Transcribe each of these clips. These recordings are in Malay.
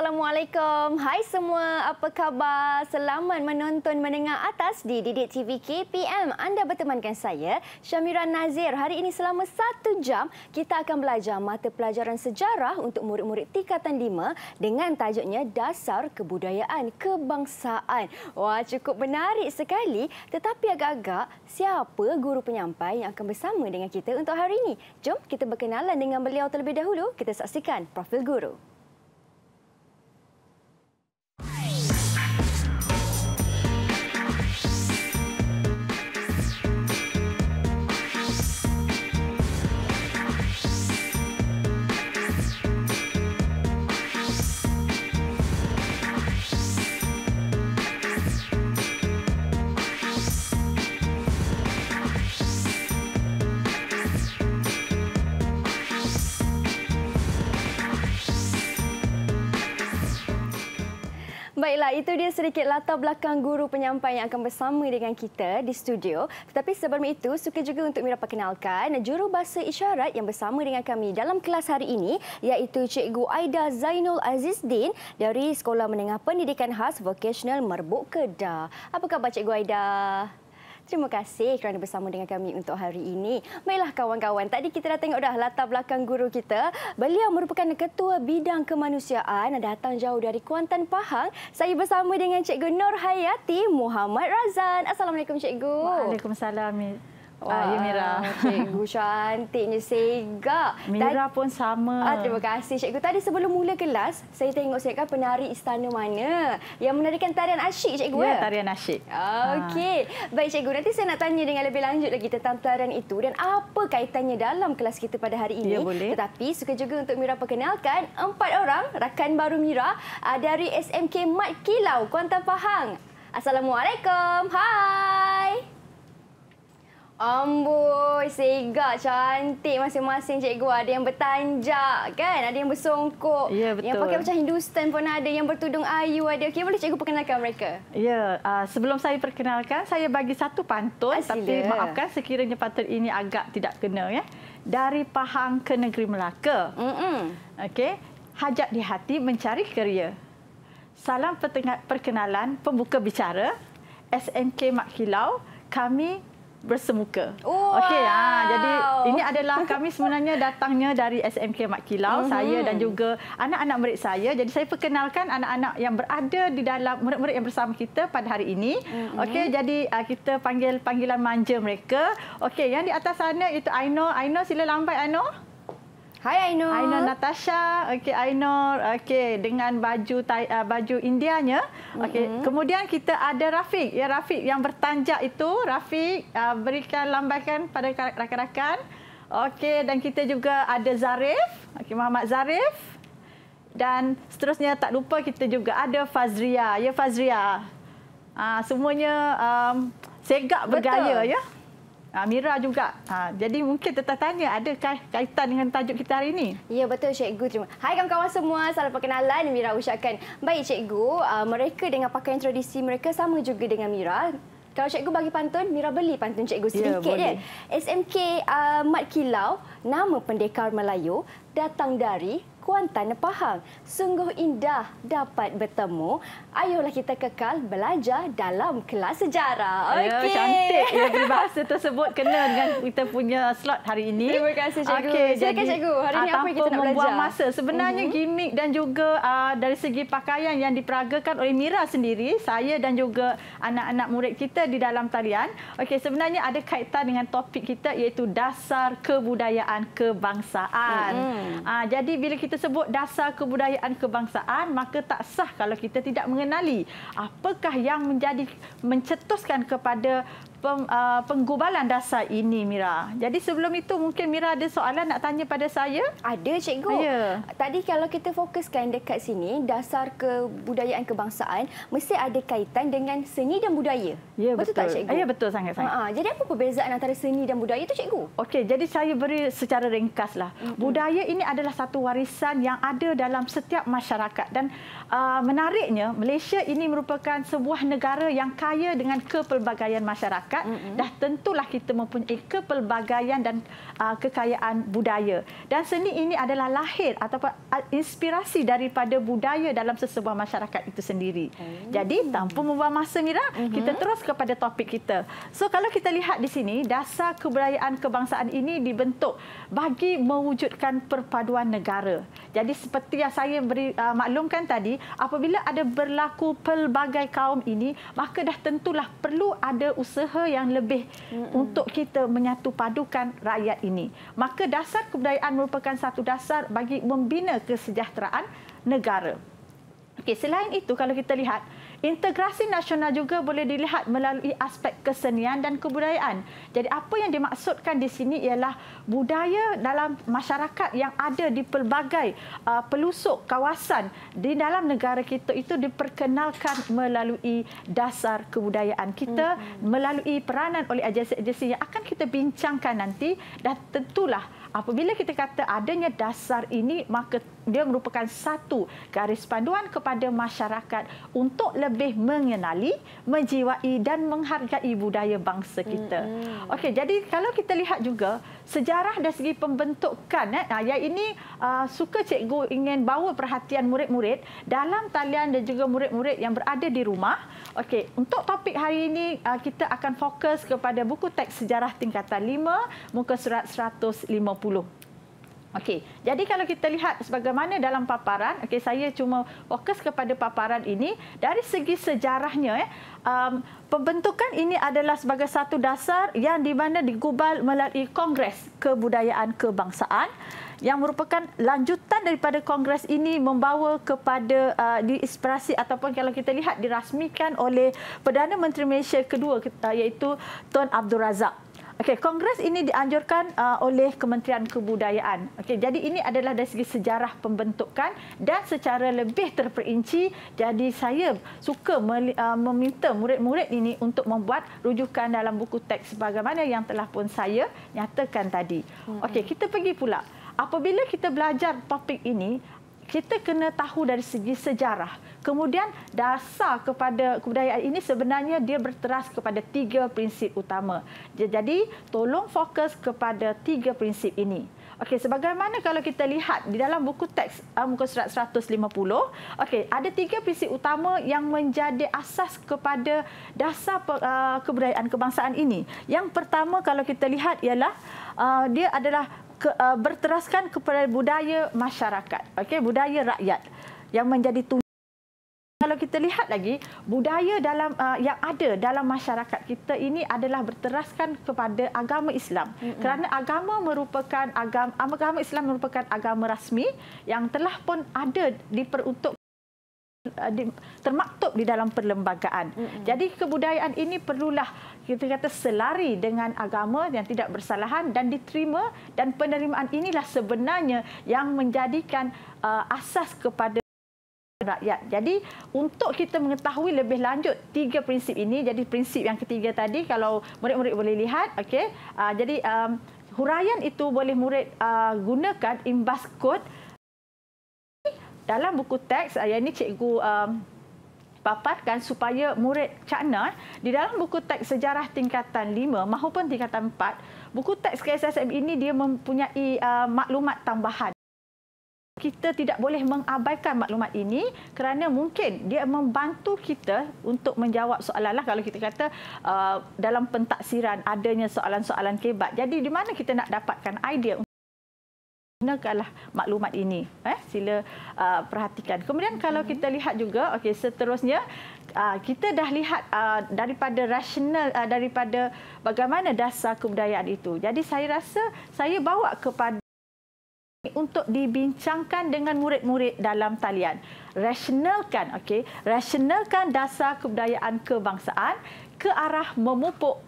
Assalamualaikum. Hai semua, apa khabar? Selamat menonton mendengar atas di Didik TV KPM. Anda bertemankan saya, Syamira Nazir. Hari ini selama 1 jam, kita akan belajar mata pelajaran sejarah untuk murid-murid tingkatan 5 dengan tajuknya Dasar Kebudayaan Kebangsaan. Wah, cukup menarik sekali. Tetapi agak-agak, siapa guru penyampai yang akan bersama dengan kita untuk hari ini? Jom kita berkenalan dengan beliau terlebih dahulu. Kita saksikan profil guru. Baiklah, itu dia sedikit latar belakang guru penyampai yang akan bersama dengan kita di studio. Tetapi sebelum itu, suka juga untuk Mira perkenalkan jurubahasa isyarat yang bersama dengan kami dalam kelas hari ini, iaitu Cikgu Aida Zainul Azizdin dari Sekolah Menengah Pendidikan Khas Vocational Merbuk Kedah. Apa khabar Cikgu Aida? Terima kasih kerana bersama dengan kami untuk hari ini. Baiklah kawan-kawan, tadi kita dah tengok dah latar belakang guru kita. Beliau merupakan Ketua Bidang Kemanusiaan, datang jauh dari Kuantan, Pahang. Saya bersama dengan Cikgu Nur Hayati Muhammad Razan. Assalamualaikum Cikgu. Waalaikumsalam. Wah, ya Mira. Cikgu cantiknya, segak. Mira pun sama. Terima kasih Cikgu. Tadi sebelum mula kelas, saya tengok kan penari istana mana yang menarikan tarian asyik Cikgu. Ya, tarian asyik. Okey. Baik Cikgu, nanti saya nak tanya dengan lebih lanjut lagi tentang tarian itu dan apa kaitannya dalam kelas kita pada hari ini. Ya, boleh. Tetapi suka juga untuk Mira perkenalkan 4 orang rakan baru Mira dari SMK Mat Kilau, Kuantan, Pahang. Assalamualaikum. Hai. Amboi, segak cantik masing-masing Cikgu. Ada yang bertanjak kan? Ada yang bersongkok. Ya, betul. Yang pakai macam Hindustan pun ada. Yang bertudung ayu ada. Okey, boleh Cikgu perkenalkan mereka? Ya, sebelum saya perkenalkan, saya bagi satu pantun. Tapi maafkan sekiranya pantun ini agak tidak kena. Ya. Dari Pahang ke Negeri Melaka. Okey. Hajat di hati mencari kerja. Salam perkenalan pembuka bicara. SMK Mat Kilau. Kami bersemuka. Wow. Okey, jadi ini adalah kami sebenarnya datangnya dari SMK Mat Kilau, saya dan juga anak-anak murid saya. Jadi saya perkenalkan anak-anak yang berada di dalam murid-murid yang bersama kita pada hari ini. Okey, jadi kita panggil panggilan manja mereka. Okey, yang di atas sana itu Ainur. Ainur, sila lambai Ainur. Hai Ainur. Ainur Natasha. Okey, Ainur. Okey, dengan baju Indianya. Okey, kemudian kita ada Rafiq. Ya, Rafiq yang bertanjak itu. Rafiq, berikan lambaikan pada rakan-rakan. Okey, dan kita juga ada Zarif. Okey, Muhammad Zarif. Dan seterusnya tak lupa kita juga ada Fazria. Ya, Fazria. Semuanya segak bergaya. Ya. Mira juga. Jadi mungkin tertanya, ada kaitan dengan tajuk kita hari ini? Ya, betul Cikgu. Terima. Hai kawan-kawan semua, salam perkenalan Mira ucapkan. Baik Cikgu, mereka dengan pakaian tradisi mereka sama juga dengan Mira. Kalau Cikgu bagi pantun, Mira beli pantun Cikgu sedikit je. SMK Mat Kilau, nama pendekar Melayu, datang dari Kuantan, Pahang. Sungguh indah dapat bertemu. Ayolah kita kekal belajar dalam kelas sejarah. Ya, cantik. Ya, peribahasa tersebut kena dengan kita punya slot hari ini. Terima kasih Cikgu. Okey, silakan Cikgu. Hari ini apa yang kita nak belajar? Tanpa membuang masa. Sebenarnya gimmick dan juga dari segi pakaian yang diperagakan oleh Mira sendiri, saya dan juga anak-anak murid kita di dalam talian. Okey, sebenarnya ada kaitan dengan topik kita iaitu Dasar Kebudayaan Kebangsaan. Jadi bila kita sebut dasar kebudayaan kebangsaan, maka tak sah kalau kita tidak mengenali apakah yang mencetuskan kepada penggubalan dasar ini, Mira. Jadi sebelum itu mungkin Mira ada soalan nak tanya pada saya? Ada Cikgu. Ya. Tadi kalau kita fokuskan dekat sini, dasar kebudayaan kebangsaan mesti ada kaitan dengan seni dan budaya. Ya, betul tak Cikgu? Ya, betul sangat-sangat. Jadi apa perbezaan antara seni dan budaya itu Cikgu? Okey, jadi saya beri secara ringkaslah. Budaya ini adalah satu warisan yang ada dalam setiap masyarakat dan menariknya Malaysia ini merupakan sebuah negara yang kaya dengan kepelbagaian masyarakat. masyarakat, dah tentulah kita mempunyai kepelbagaian dan kekayaan budaya. Dan seni ini adalah lahir ataupun inspirasi daripada budaya dalam sesebuah masyarakat itu sendiri. Jadi tanpa membuang masa, Mira, kita terus kepada topik kita. So kalau kita lihat di sini, dasar kebudayaan kebangsaan ini dibentuk bagi mewujudkan perpaduan negara. Jadi seperti yang saya beri maklumkan tadi, apabila ada berlaku pelbagai kaum ini, maka dah tentulah perlu ada usaha yang lebih untuk kita menyatu padukan rakyat ini. Maka dasar kebudayaan merupakan satu dasar bagi membina kesejahteraan negara. Okey, selain itu kalau kita lihat, integrasi nasional juga boleh dilihat melalui aspek kesenian dan kebudayaan. Jadi apa yang dimaksudkan di sini ialah budaya dalam masyarakat yang ada di pelbagai pelusuk kawasan di dalam negara kita itu diperkenalkan melalui dasar kebudayaan kita, melalui peranan oleh agensi-agensi yang akan kita bincangkan nanti. Dan tentulah apabila kita kata adanya dasar ini, maka dia merupakan satu garis panduan kepada masyarakat untuk lebih mengenali, menjiwai dan menghargai budaya bangsa kita. Okey, jadi kalau kita lihat juga sejarah dari segi pembentukan, yang ini suka cikgu ingin bawa perhatian murid-murid dalam talian dan juga murid-murid yang berada di rumah. Okey, untuk topik hari ini kita akan fokus kepada buku teks sejarah tingkatan 5, muka surat 150. Okey, jadi kalau kita lihat sebagaimana dalam paparan, okey, saya cuma fokus kepada paparan ini dari segi sejarahnya. Pembentukan ini adalah sebagai satu dasar yang di mana digubal melalui Kongres Kebudayaan Kebangsaan yang merupakan lanjutan daripada kongres ini membawa kepada diinspirasi ataupun kalau kita lihat dirasmikan oleh Perdana Menteri Malaysia kedua iaitu Tun Abdul Razak. Okey, kongres ini dianjurkan oleh Kementerian Kebudayaan. Okey, jadi ini adalah dari segi sejarah pembentukan dan secara lebih terperinci. Jadi saya suka meminta murid-murid ini untuk membuat rujukan dalam buku teks sebagaimana yang telah pun saya nyatakan tadi. Okey, kita pergi pula. Apabila kita belajar topik ini, kita kena tahu dari segi sejarah. Kemudian dasar kepada kebudayaan ini sebenarnya dia berteras kepada 3 prinsip utama. Jadi tolong fokus kepada 3 prinsip ini. Okey, sebagaimana kalau kita lihat di dalam buku teks muka surat 150, okey, ada 3 prinsip utama yang menjadi asas kepada dasar kebudayaan kebangsaan ini. Yang pertama kalau kita lihat ialah dia adalah berteraskan kepada budaya masyarakat, okey, budaya rakyat yang menjadi kalau kita lihat lagi budaya dalam yang ada dalam masyarakat kita ini adalah berteraskan kepada agama Islam. Kerana agama Islam merupakan agama rasmi yang telah pun ada diperuntuk termaktub di dalam perlembagaan. Jadi kebudayaan ini perlulah kita kata selari dengan agama yang tidak bersalahan dan diterima, dan penerimaan inilah sebenarnya yang menjadikan asas kepada rakyat. Jadi untuk kita mengetahui lebih lanjut 3 prinsip ini, jadi prinsip yang ketiga tadi kalau murid-murid boleh lihat, okey. Jadi huraian itu boleh murid gunakan imbas kod dalam buku teks. Yang ini cikgu paparkan supaya murid cakna di dalam buku teks sejarah tingkatan 5 maupun tingkatan 4, buku teks KSSM ini dia mempunyai maklumat tambahan. Kita tidak boleh mengabaikan maklumat ini kerana mungkin dia membantu kita untuk menjawab soalan lah. Kalau kita kata dalam pentaksiran adanya soalan-soalan kebat. Jadi di mana kita nak dapatkan idea untuk gunakanlah maklumat ini. Sila perhatikan. Kemudian kalau kita lihat juga, okey, seterusnya kita dah lihat daripada rasional, daripada bagaimana dasar kebudayaan itu. Jadi saya rasa saya bawa kepada untuk dibincangkan dengan murid-murid dalam talian. Rasionalkan, okey, rasionalkan dasar kebudayaan kebangsaan ke arah memupuk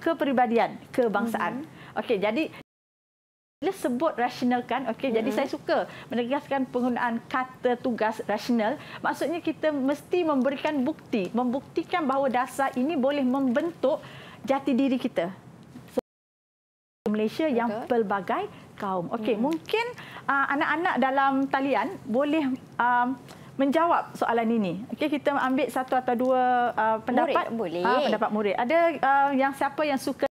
kepribadian kebangsaan. Okey, jadi bila sebut rasionalkan, okey, jadi saya suka menegaskan penggunaan kata tugas rasional. Maksudnya kita mesti memberikan bukti, membuktikan bahawa dasar ini boleh membentuk jati diri kita. Malaysia yang pelbagai kaum. Okey, mungkin anak-anak dalam talian boleh menjawab soalan ini. Okey, kita ambil satu atau dua pendapat. Boleh. Pendapat murid. Ada yang siapa yang suka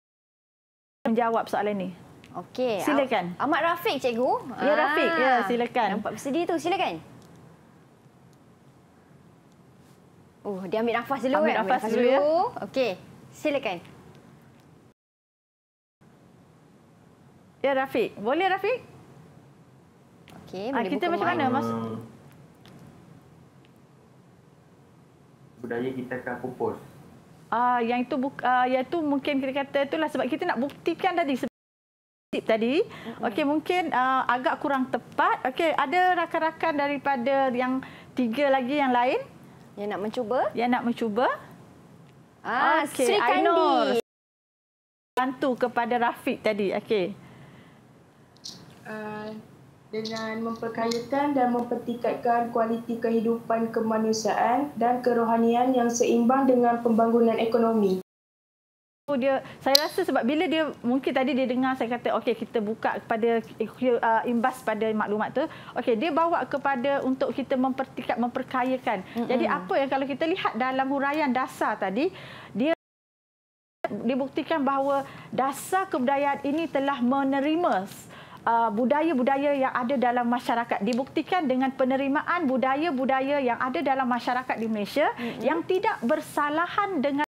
menjawab soalan ini? Okey. Silakan. Ahmad Rafiq, cikgu. Ya, Rafiq. Ya, silakan. Nampak bersedia tu, silakan. Dia ambil nafas dulu. Ambil nafas dulu. Ya. Okey, silakan. Ya, Rafiq. Boleh, Rafiq? Okey, boleh kita buka macam mana, Mas? Budaya kita akan pupus. Yang itu mungkin kita kata itulah sebab kita nak buktikan tadi. Okey, mungkin agak kurang tepat. Okey, ada rakan-rakan daripada yang 3 lagi yang lain yang nak mencuba? Yang nak mencuba? Okey, Sri Kandi. Bantu kepada Rafiq tadi. Okey. Dengan memperkayakan dan mempertingkatkan kualiti kehidupan kemanusiaan dan kerohanian yang seimbang dengan pembangunan ekonomi. Saya rasa sebab bila dia mungkin tadi dia dengar saya kata okey kita buka kepada imbas pada maklumat tu, okey dia bawa kepada untuk kita memperkayakan. Jadi apa yang kalau kita lihat dalam huraian dasar tadi, dia dibuktikan bahawa dasar kebudayaan ini telah menerima budaya-budaya yang ada dalam masyarakat. Dibuktikan dengan penerimaan budaya-budaya yang ada dalam masyarakat di Malaysia yang tidak bersalahan dengan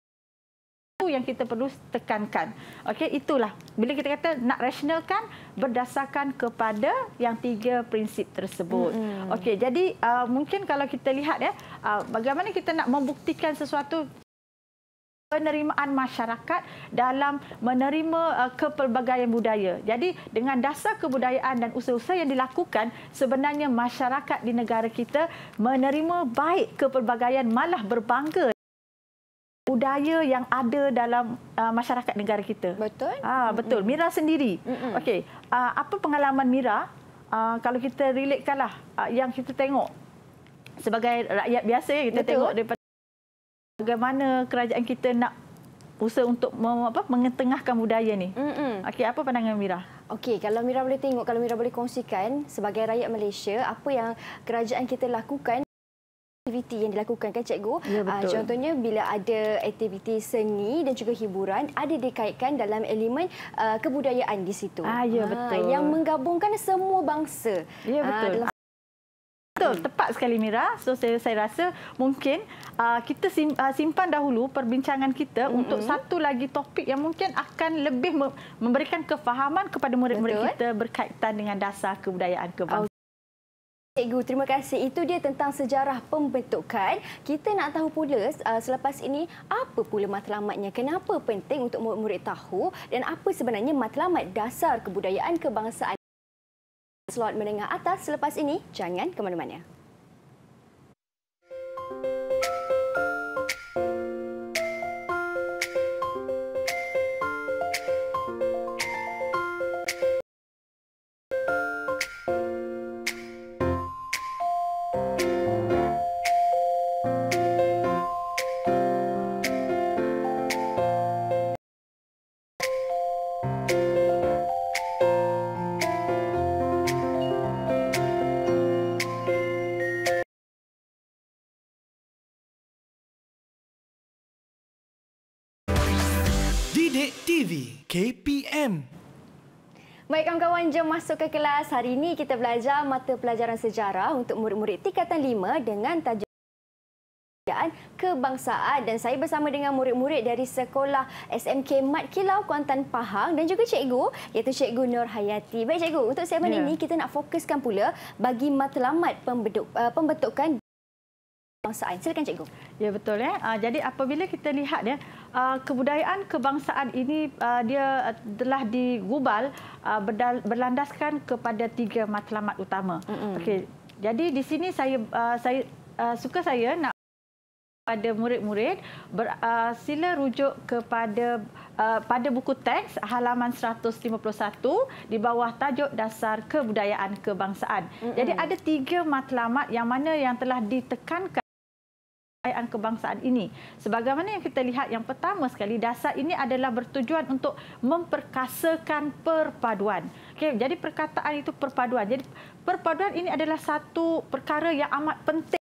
yang kita perlu tekankan. Okey, itulah bila kita kata nak rasionalkan berdasarkan kepada yang 3 prinsip tersebut. Okey, jadi mungkin kalau kita lihat bagaimana kita nak membuktikan sesuatu penerimaan masyarakat dalam menerima kepelbagaian budaya. Jadi dengan dasar kebudayaan dan usaha-usaha yang dilakukan, sebenarnya masyarakat di negara kita menerima baik kepelbagaian, malah berbangga budaya yang ada dalam masyarakat negara kita. Betul? Betul. Mira sendiri. Okey, apa pengalaman Mira kalau kita relatekanlah yang kita tengok sebagai rakyat biasa, kita tengok daripada bagaimana kerajaan kita nak usaha untuk mengetengahkan budaya ni. Okey, apa pandangan Mira? Okey, kalau Mira boleh tengok, kalau Mira boleh kongsikan sebagai rakyat Malaysia, apa yang kerajaan kita lakukan, aktiviti yang dilakukan kan cikgu. Ya, betul. Contohnya bila ada aktiviti seni dan juga hiburan, ada dikaitkan dalam elemen kebudayaan di situ. Ya, betul. Yang menggabungkan semua bangsa. Ya, betul. Betul, tepat sekali Mira. So saya rasa mungkin kita simpan dahulu perbincangan kita untuk satu lagi topik yang mungkin akan lebih memberikan kefahaman kepada murid-murid kita berkaitan dengan dasar kebudayaan kebangsaan. Cikgu, terima kasih. Itu dia tentang sejarah pembentukan. Kita nak tahu pula selepas ini apa pula matlamatnya, kenapa penting untuk murid-murid tahu dan apa sebenarnya matlamat dasar kebudayaan kebangsaan. Slot menengah atas selepas ini, jangan ke mana-mana. Didik TV KPM. Baik kawan-kawan, jom masuk ke kelas. Hari ini kita belajar mata pelajaran sejarah untuk murid-murid tingkatan 5 dengan tajuk kebangsaan, dan saya bersama dengan murid-murid dari sekolah SMK Mat Kilau Kuantan Pahang dan juga cikgu iaitu Cikgu Nur Hayati. Baik cikgu, untuk segmen ini kita nak fokuskan pula bagi matlamat pembentukan kebangsaan. Silakan cikgu. Ya, betul ya. Jadi apabila kita lihat kebudayaan kebangsaan ini dia telah digubal berlandaskan kepada 3 matlamat utama. Okey. Jadi di sini saya nak pada murid-murid sila rujuk kepada pada buku teks halaman 151 di bawah tajuk dasar kebudayaan kebangsaan. Jadi ada 3 matlamat yang mana yang telah ditekankan kebudayaan kebangsaan ini. Sebagaimana yang kita lihat, yang pertama sekali, dasar ini adalah bertujuan untuk memperkasakan perpaduan. Okey, jadi perkataan itu perpaduan. Jadi perpaduan ini adalah satu perkara yang amat penting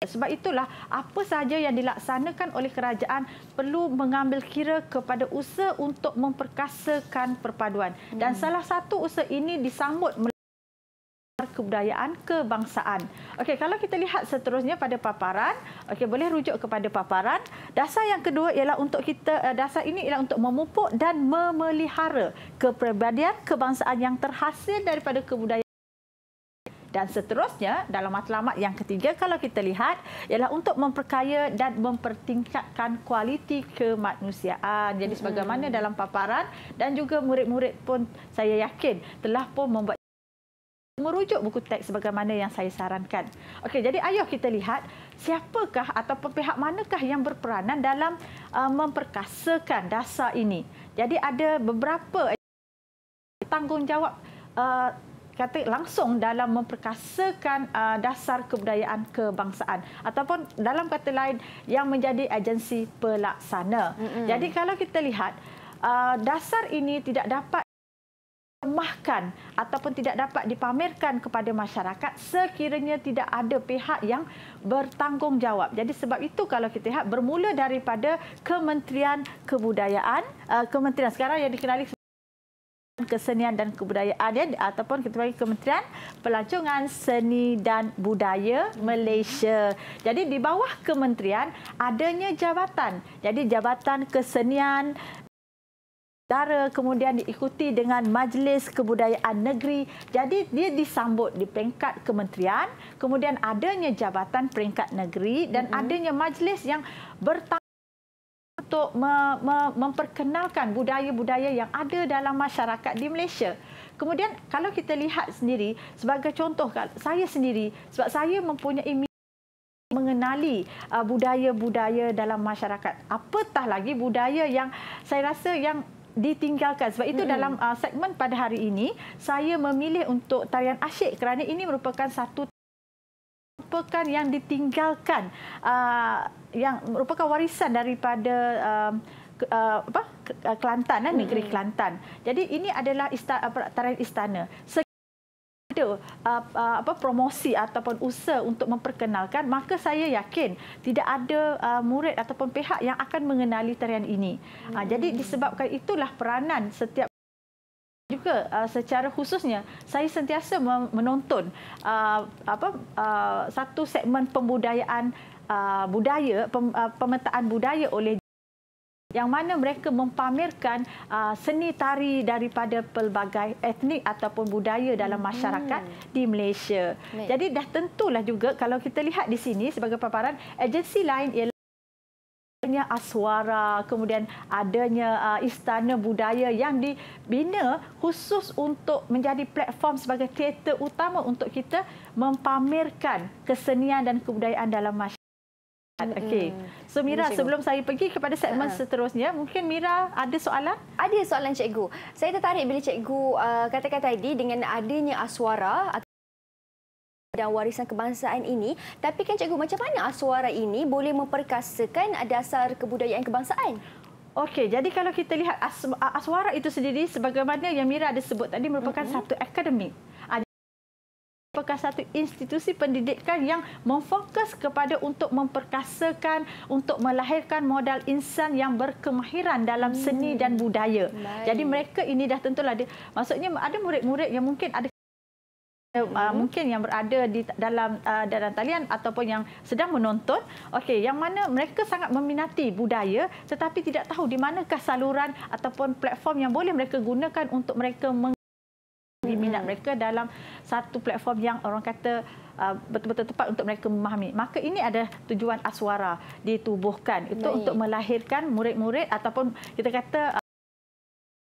Sebab itulah apa sahaja yang dilaksanakan oleh kerajaan perlu mengambil kira kepada usaha untuk memperkasakan perpaduan. Dan salah satu usaha ini disambut kebudayaan kebangsaan. Okey, kalau kita lihat seterusnya pada paparan, okey, boleh rujuk kepada paparan. Dasar yang kedua ialah untuk kita, dasar ini ialah untuk memupuk dan memelihara kepribadian kebangsaan yang terhasil daripada kebudayaan. Dan seterusnya, dalam matlamat yang ketiga, kalau kita lihat, ialah untuk memperkaya dan mempertingkatkan kualiti kemanusiaan. Jadi sebagaimana dalam paparan dan juga murid-murid pun saya yakin telah pun membuat merujuk buku teks sebagaimana yang saya sarankan. Okey, jadi ayo kita lihat siapakah ataupun pihak manakah yang berperanan dalam memperkasakan dasar ini. Jadi ada beberapa tanggungjawab kata langsung dalam memperkasakan dasar kebudayaan kebangsaan ataupun dalam kata lain yang menjadi agensi pelaksana. Jadi kalau kita lihat dasar ini tidak dapat dilemahkan ataupun tidak dapat dipamerkan kepada masyarakat sekiranya tidak ada pihak yang bertanggungjawab. Jadi sebab itu kalau kita lihat bermula daripada Kementerian Kebudayaan, kementerian sekarang yang dikenali Kesenian dan Kebudayaan ataupun kita panggil Kementerian Pelancongan Seni dan Budaya Malaysia. Jadi di bawah kementerian adanya jabatan. Jadi Jabatan Kesenian Negara, kemudian diikuti dengan Majlis Kebudayaan Negeri. Jadi dia disambut di peringkat kementerian, kemudian adanya jabatan peringkat negeri dan adanya majlis yang bertanggungjawab untuk memperkenalkan budaya-budaya yang ada dalam masyarakat di Malaysia. Kemudian kalau kita lihat sendiri, sebagai contoh saya sendiri, sebab saya mempunyai mengenali budaya-budaya dalam masyarakat. Apatah lagi budaya yang saya rasa yang ditinggalkan. Sebab itu dalam segmen pada hari ini, saya memilih untuk tarian asyik kerana ini merupakan satu yang ditinggalkan, yang merupakan warisan daripada Kelantan, negeri Kelantan. Jadi ini adalah tarian istana. Ada promosi ataupun usaha untuk memperkenalkan, maka saya yakin tidak ada murid ataupun pihak yang akan mengenali tarian ini. Jadi disebabkan itulah peranan setiap juga secara khususnya saya sentiasa menonton satu segmen pembudayaan pemetaan budaya oleh yang mana mereka mempamerkan seni tari daripada pelbagai etnik ataupun budaya dalam masyarakat di Malaysia. Jadi dah tentulah juga kalau kita lihat di sini sebagai paparan, agensi lain ialah adanya Aswara, kemudian adanya Istana Budaya yang dibina khusus untuk menjadi platform sebagai teater utama untuk kita mempamerkan kesenian dan kebudayaan dalam masyarakat. Okey. So Mira, sebelum saya pergi kepada segmen seterusnya, mungkin Mira ada soalan? Ada soalan cikgu. Saya tertarik bila cikgu katakan tadi dengan adanya Aswara dan warisan kebangsaan ini, tapi kan cikgu, macam mana Aswara ini boleh memperkasakan dasar kebudayaan kebangsaan? Okey, jadi kalau kita lihat Aswara itu sendiri sebagaimana yang Mira ada sebut tadi merupakan satu akademik. Merupakan satu institusi pendidikan yang memfokus kepada untuk memperkasakan, untuk melahirkan modal insan yang berkemahiran dalam seni dan budaya. Jadi mereka ini dah tentulah maksudnya ada murid-murid yang mungkin ada mungkin yang berada di dalam talian ataupun yang sedang menonton, okey, yang mana mereka sangat meminati budaya tetapi tidak tahu di manakah saluran ataupun platform yang boleh mereka gunakan untuk mereka minat mereka dalam satu platform yang orang kata betul-betul tepat untuk mereka memahami. Maka ini ada tujuan Aswara ditubuhkan itu untuk melahirkan murid-murid ataupun kita kata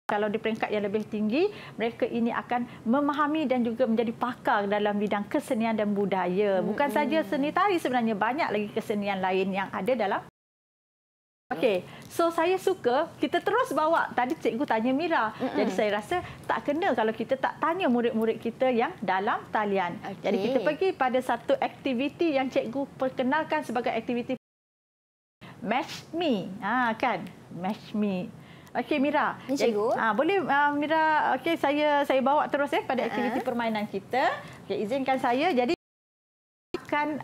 kalau di peringkat yang lebih tinggi, mereka ini akan memahami dan juga menjadi pakar dalam bidang kesenian dan budaya. Bukan saja seni tari, sebenarnya banyak lagi kesenian lain yang ada dalam. Okey, so saya suka kita terus bawa. Tadi cikgu tanya Mira. Jadi saya rasa tak kena kalau kita tak tanya murid-murid kita yang dalam talian. Jadi kita pergi pada satu aktiviti yang cikgu perkenalkan sebagai aktiviti Match Me. Kan? Match Me. Okey Mira. Cikgu. Boleh Mira, okey saya bawa terus pada aktiviti permainan kita. Okey, izinkan saya. Jadi akan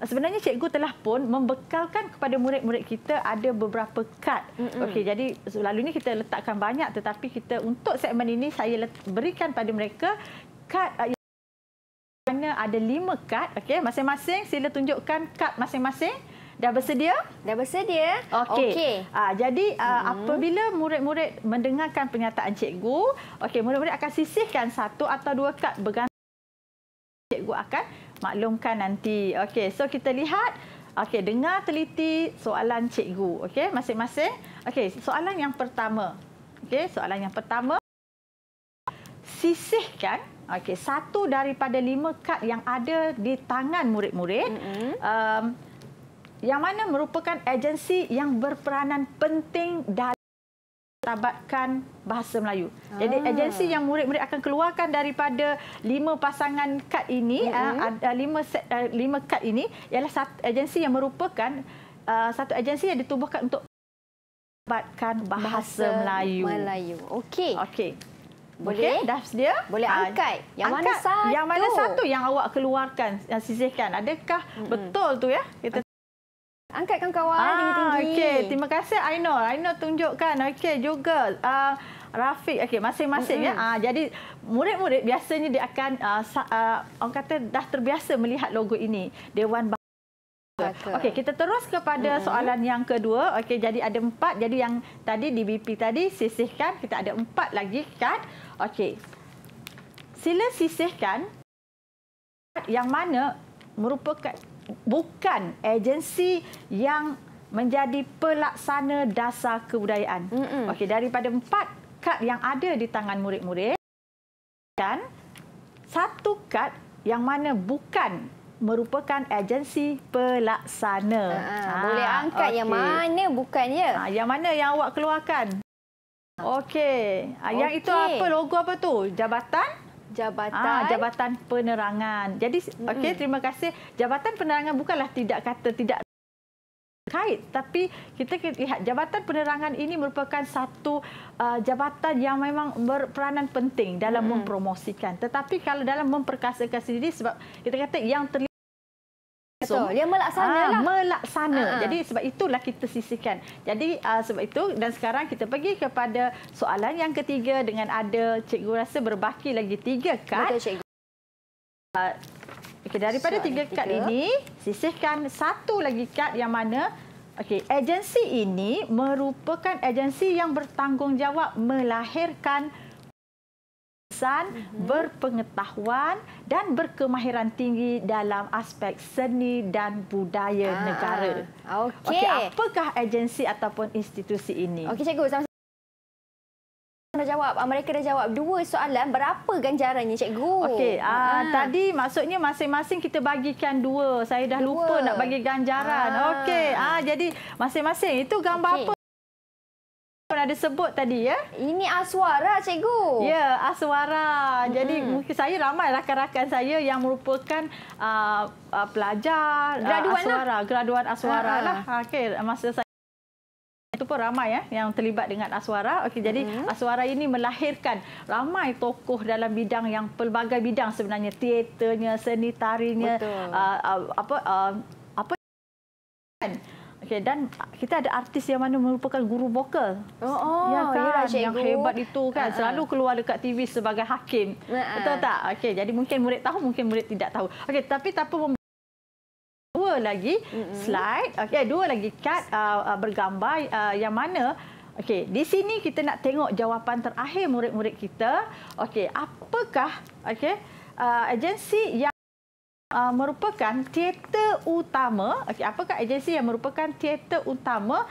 sebenarnya cikgu telah pun membekalkan kepada murid-murid kita ada beberapa kad. Okey, jadi selalunya kita letakkan banyak, tetapi kita untuk segmen ini saya berikan pada mereka kad mana ada 5 kad. Okey, masing-masing sila tunjukkan kad masing-masing. Dah bersedia? Dah bersedia. Okey. Jadi apabila murid-murid mendengarkan pernyataan cikgu, okey, murid-murid akan sisihkan 1 atau 2 kad bergantung cikgu akan maklumkan nanti. Okey, so kita lihat. Okey, dengar teliti soalan cikgu. Okey, masing-masing. Okey, soalan yang pertama. Okey, soalan yang pertama. Sisihkan 1 daripada 5 kad yang ada di tangan murid-murid. Yang mana merupakan agensi yang berperanan penting dalam mentabatkan bahasa Melayu. Jadi agensi yang murid-murid akan keluarkan daripada 5 pasangan kad ini, 5 kad ini ialah agensi yang merupakan satu agensi yang ditubuhkan untuk mentabatkan bahasa Melayu. Okey. Boleh? Okay, dah sedia? Boleh angkat. Mana satu? Yang mana satu yang awak keluarkan, sisihkan? Adakah betul tu ya? Kita angkat kawan-kawan tinggi-tinggi. Okey, terima kasih Ainur. Ainur tunjukkan. Okey juga. Rafiq, okey, masing-masing ya. Jadi murid-murid biasanya dia akan orang kata dah terbiasa melihat logo ini. Dewan Bahasa. Okey, kita terus kepada soalan yang kedua. Okey, jadi ada 4. Jadi yang tadi di BP tadi sisihkan, kita ada 4 lagi kad. Okey. Sila sisihkan yang mana merupakan bukan agensi yang menjadi pelaksana dasar kebudayaan. Okey, daripada 4 kad yang ada di tangan murid-murid, dan 1 kad yang mana bukan merupakan agensi pelaksana. Boleh angkat yang mana bukan ya? Yang mana yang awak keluarkan? Okey. Yang itu apa? Logo apa tu? Jabatan? Jabatan Penerangan. Jadi okey, terima kasih. Jabatan Penerangan bukanlah tidak kait, tapi kita lihat Jabatan Penerangan ini merupakan satu jabatan yang memang berperanan penting dalam mempromosikan. Tetapi kalau dalam memperkasakan sendiri, sebab kita kata yang terlibat dia melaksana. Jadi sebab itulah kita sisihkan. Jadi sebab itu, dan sekarang kita pergi kepada soalan yang ketiga dengan ada cikgu rasa berbaki lagi 3 kad. Betul, cikgu. Okey, daripada 3 kad ini sisihkan 1 lagi kad yang mana agensi ini merupakan agensi yang bertanggungjawab melahirkan berpengetahuan dan berkemahiran tinggi dalam aspek seni dan budaya negara. Okey, apakah agensi ataupun institusi ini? Okey, cikgu, mereka dah jawab 2 soalan. Berapa ganjarannya, cikgu? Okey, tadi maksudnya masing-masing kita bagikan 2. Saya dah lupa nak bagi ganjaran. Okey, jadi masing-masing itu gambar apa? Ada sebut tadi ya. Ini Aswara, cikgu. Ya, Aswara. Jadi mungkin saya ramai rakan-rakan saya yang merupakan pelajar graduan Aswara lah. Okey, masa saya itu pun ramai yang terlibat dengan Aswara. Okey, jadi Aswara ini melahirkan ramai tokoh dalam bidang yang pelbagai bidang sebenarnya, teaternya, seni tarinya, Okey, dan kita ada artis yang mana merupakan guru vokal. Yang hebat itu kan, selalu keluar dekat TV sebagai hakim. Betul tak? Okey, jadi mungkin murid tahu, mungkin murid tidak tahu. Okey, tapi tanpa 2 lagi slide. Okey, 2 lagi kad bergambar yang mana di sini kita nak tengok jawapan terakhir murid-murid kita. Okey, apakah agensi yang merupakan teater utama? Apakah agensi yang merupakan teater utama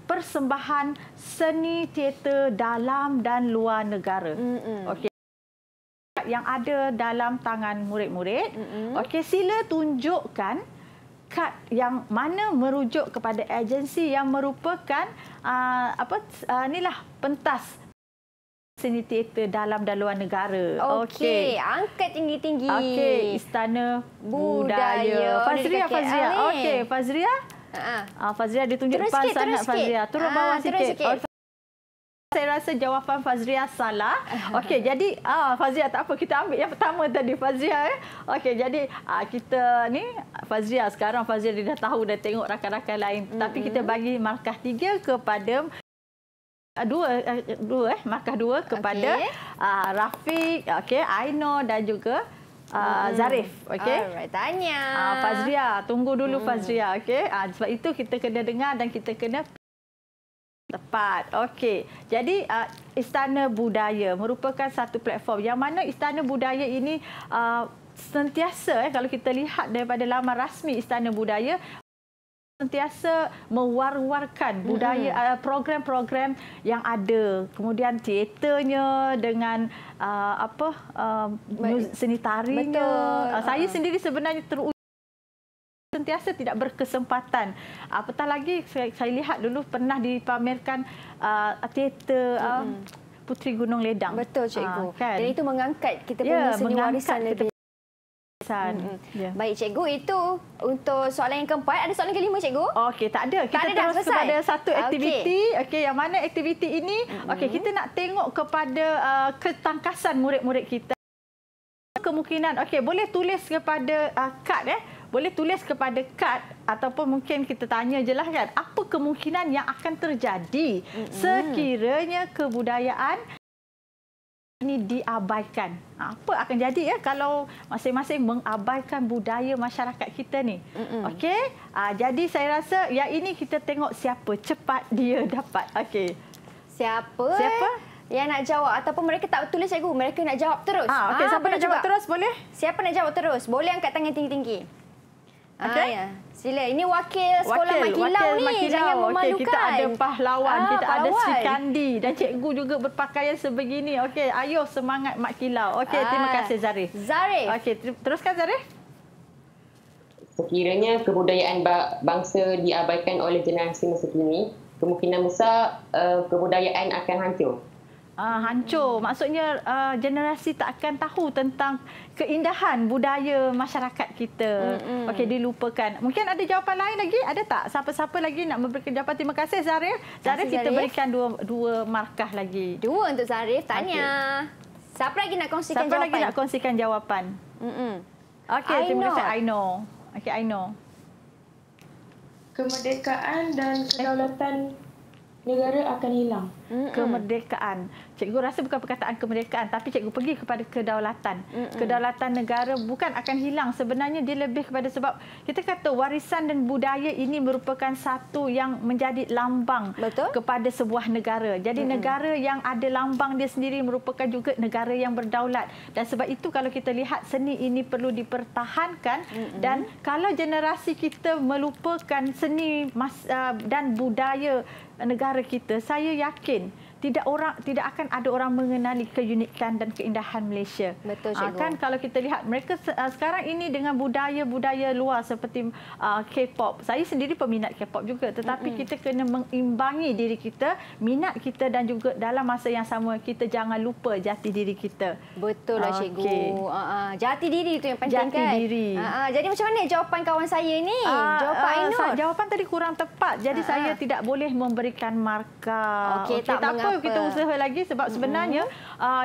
persembahan seni teater dalam dan luar negara? Yang ada dalam tangan murid-murid. Okey, sila tunjukkan kad yang mana merujuk kepada agensi yang merupakan pentas seni teater dalam dan luar negara. Okey, angkat tinggi-tinggi. Okey, Istana Budaya. Fazria. Okey, Fazria. Fazria ditunjuk depan sangat Fazria. Turun bawah sikit. Saya rasa jawapan Fazria salah. Okey, jadi Fazria tak apa, kita ambil yang pertama tadi Fazria. Okey, jadi kita ni Fazria sekarang Fazria dia dah tahu, dah tengok rakan-rakan lain. Tapi kita bagi markah 3 kepada markah 2 kepada Rafiq, okey, Ainur dan juga Zarif. Okey. Alright, tanya. Fazria, tunggu dulu Fazria, okey. Sebab itu kita kena dengar dan kita kena tepat. Okey. Jadi Istana Budaya merupakan satu platform yang mana Istana Budaya ini sentiasa kalau kita lihat daripada laman rasmi Istana Budaya sentiasa mewar-warkan budaya, program-program yang ada. Kemudian teaternya dengan seni tarinya. Saya sendiri sebenarnya sentiasa tidak berkesempatan. Apatah lagi saya lihat dulu pernah dipamerkan teater Puteri Gunung Ledang. Betul, cikgu. Kan? Dan itu mengangkat kita punya seni warisan lebih. Baik, cikgu, itu untuk soalan yang keempat. Ada soalan kelima, cikgu? Okey, tak ada. Kita terus kepada satu aktiviti. Okey, yang mana aktiviti ini? Okey, kita nak tengok kepada ketangkasan murid-murid kita. Kemungkinan, okey, boleh tulis kepada kad boleh tulis kepada kad ataupun mungkin kita tanya je lah kan, apa kemungkinan yang akan terjadi sekiranya kebudayaan ini diabaikan. Apa akan jadi kalau masing-masing mengabaikan budaya masyarakat kita ni. Okey, jadi saya rasa yang ini kita tengok siapa cepat dia dapat. Okey. Siapa? Yang nak jawab ataupun mereka tak tulis, cikgu, mereka nak jawab terus. Okey, siapa nak jawab terus boleh? Siapa nak jawab terus? Boleh angkat tangan tinggi-tinggi. Okay. Sila. Ini wakil sekolah Makilau ni. Jangan memalukan. Okey, kita ada pahlawan, kita ada Sri Kandi dan cikgu juga berpakaian sebegini. Okey, ayo semangat Makilau. Okey, terima kasih Zarif. Okey, teruskan Zarif. Sekiranya kebudayaan bangsa diabaikan oleh generasi masa kini, kemungkinan besar kebudayaan akan hancur. Hancur. Maksudnya generasi tak akan tahu tentang keindahan budaya masyarakat kita. Okey, dilupakan. Mungkin ada jawapan lain lagi? Ada tak? Siapa-siapa lagi nak memberikan jawapan? Terima kasih Zarif. Zarif, kita berikan dua markah lagi. 2 untuk Zarif. Tanya. Siapa lagi nak kongsikan jawapan? Siapa lagi nak kongsikan jawapan? Okey, terima kasih Ainur. Okey, Ainur. Kemerdekaan dan kedaulatan negara akan hilang. Kemerdekaan. Cikgu rasa bukan perkataan kemerdekaan, tapi cikgu pergi kepada kedaulatan. Kedaulatan negara bukan akan hilang. Sebenarnya dia lebih kepada sebab kita kata warisan dan budaya ini merupakan satu yang menjadi lambang kepada sebuah negara. Jadi negara yang ada lambang dia sendiri merupakan juga negara yang berdaulat. Dan sebab itu kalau kita lihat seni ini perlu dipertahankan dan kalau generasi kita melupakan seni dan budaya negara kita, saya yakin tidak akan ada orang mengenali keunikan dan keindahan Malaysia. Betul, cikgu. Kan kalau kita lihat mereka sekarang ini dengan budaya-budaya luar seperti K-pop. Saya sendiri peminat K-pop juga, tetapi kita kena mengimbangi diri kita, minat kita dan juga dalam masa yang sama kita jangan lupa jati diri kita. Betul lah, cikgu. Jati diri itu yang penting, jati kan? Diri. Jadi macam mana jawapan kawan saya ni? Jawapan Ainur. Jawapan tadi kurang tepat. Jadi saya tidak boleh memberikan markah. Okey, tak mengapa. Kita usaha lagi sebab sebenarnya